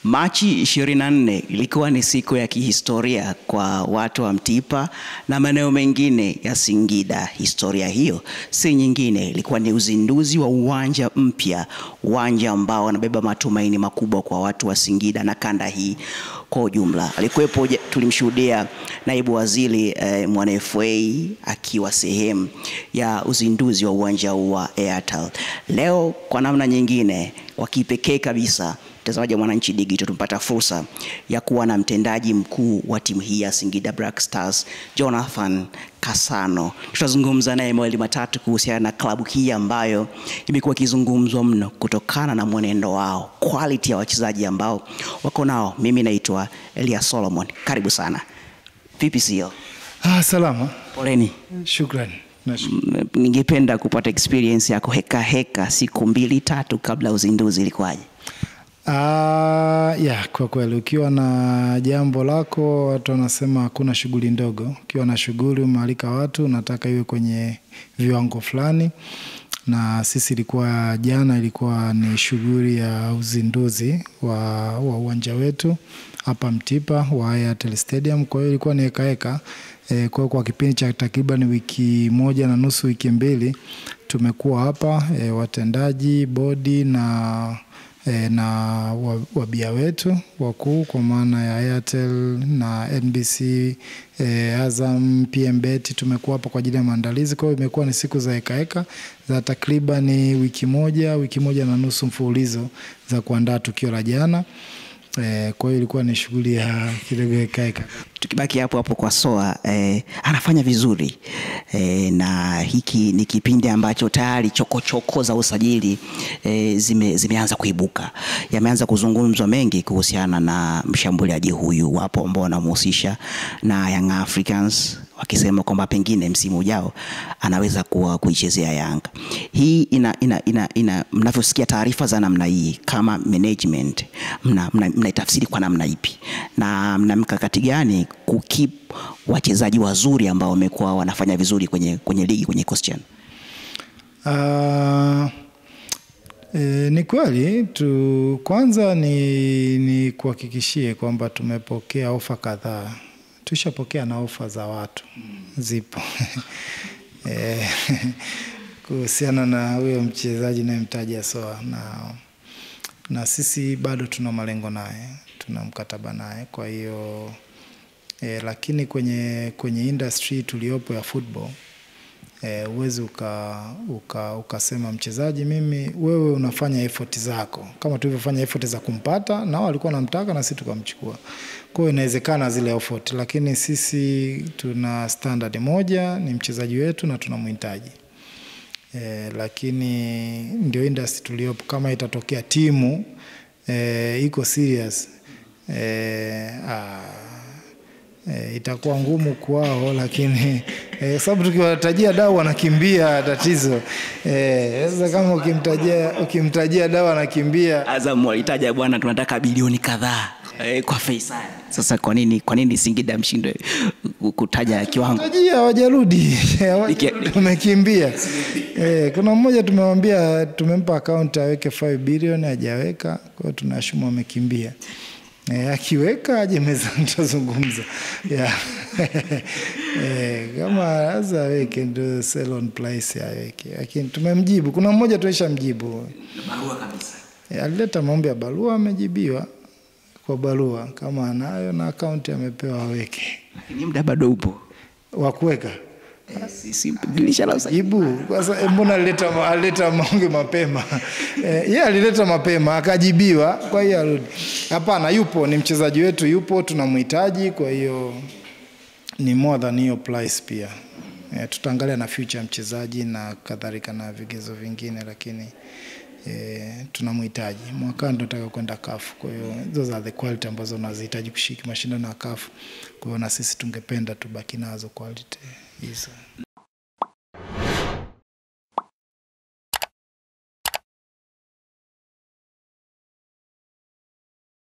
Machi 24 ilikuwa ni siku ya kihistoria kwa watu wa Mtipa na maeneo mengine ya Singida. Historia hiyo si nyingine, ilikuwa ni uzinduzi wa uwanja mpya, uwanja ambao unabeba matumaini makubwa kwa watu wa Singida na kanda hii kwa ujumla. Alikuwepo, tulimshuhudia naibu waziri Mwana FA akiwa sehemu ya uzinduzi wa uwanja wa Airtel. Leo kwa namna nyingine wa kipekee kabisa, mtazamaji wa Mwananchi Digital, tumpata fursa ya kuwa na mtendaji mkuu wa timu hii ya Singida Black Stars, Jonathan Kasano. Tutazungumza naye mawili matatu kuhusiana na klabu hii ambayo imekuwa kizungumzwa mno kutokana na mwenendo wao, quality ya wachezaji ambao wako nao. Mimi naitwa Elia Solomon. Karibu sana. Vipi sio? Salama. Poleni. Shukrani. Ningependa kupata experience yako heka siku 2-3 kabla uzinduzi, ilikuwaje? Kwa kweli ukiwa na jambo lako watu wanasema hakuna shughuli ndogo. Ukiwa na shughuli umealika watu, nataka iwe kwenye viwango fulani. Na sisi jana ilikuwa ni shughuli ya uzinduzi wa uwanja wetu hapa Mtipa wa Airtel Stadium. Kwa hiyo ilikuwa ni heka. Kwa kipindi cha takriban wiki 1.5 wiki 2 tumekuwa hapa, watendaji, bodi na wabia wetu wakuu kwa maana ya Airtel na NBC, Azam, PMBet. Tumekuwa hapa kwa ajili ya maandalizi. Kwa hiyo imekuwa ni siku za heka za takriban wiki 1.5 mfululizo za kuandaa tukio la jana. Kwa hiyo ilikuwa ni shughuli ya kidogo heka. Tukibaki hapo kwa Soa, anafanya vizuri, na hiki ni kipindi ambacho tayari chokochoko za usajili zimeanza kuibuka. Yameanza kuzungumzwa mengi kuhusiana na mshambuliaji huyu. Wapo ambao wanamhusisha na Young Africans wakisema kwamba pengine msimu ujao anaweza kuichezea Yanga. Hii mnavyosikia taarifa za namna hii kama management, mnaitafsiri kwa namna ipi? Na mna mkakati gani kukip wachezaji wazuri ambao wamekuwa wanafanya vizuri kwenye ligi, kwenye Costian? Ni kweli kwanza ni kuhakikishie kwamba tumepokea ofa kadhaa. Tushapokea na ofa za watu zipo kuhusiana na huyo mchezaji na mtaji Soa, na sisi bado tuna malengo naye, tuna mkataba naye. Kwa hiyo lakini kwenye industry tuliopo ya football, uwezi ukasema mchezaji wewe unafanya effort zako kama tulivyofanya effort za kumpata, na walikuwa wanamtaka na sisi tukamchukua. Kwa hiyo inawezekana zile effort, lakini sisi tuna standard moja, ni mchezaji wetu na tunamhitaji. Lakini ndio industry tuliopo. Kama itatokea timu iko serious, itakuwa ngumu kwao, lakini sababu tukiwatajia dau wanakimbia tatizo. Sasa kama ukimtajia dau wanakimbia. Azam walitaja bwana tunataka bilioni kadhaa kwa Faisal. Sasa kwa nini Singida mshinde kutaja kiwango? Tajia hawajarudi. Tumekimbia. Kuna mmoja tumemwambia tumempa account aweke 5 bilioni hajaweka, kwa hiyo tunashumu amekimbia. Akiweka aje meza tutazungumza. Kama aza weke ndo sell on price aweke. Lakini tumemjibu. Kuna mmoja tulishamjibu. Barua kabisa. Alileta maombi ya barua, amejibiwa kwa barua kama anayo na account amepewa aweke. Lakini muda bado upo wa kuweka. Sisi jibu kwanza, mbona alileta maombi mapema? Yeye alileta mapema akajibiwa, kwa hiyo arudi. Hapana, yupo, ni mchezaji wetu, yupo, tunamhitaji. Kwa hiyo ni more than hiyo price pia. Tutaangalia na future mchezaji na kadhalika na vigezo vingine, lakini tunamhitaji. Mwaka ndo nataka kwenda CAF. Kwa hiyo those are the quality ambazo unazihitaji kushiriki mashindano ya CAF. Kwa hiyo na sisi tungependa tubaki nazo quality hizo.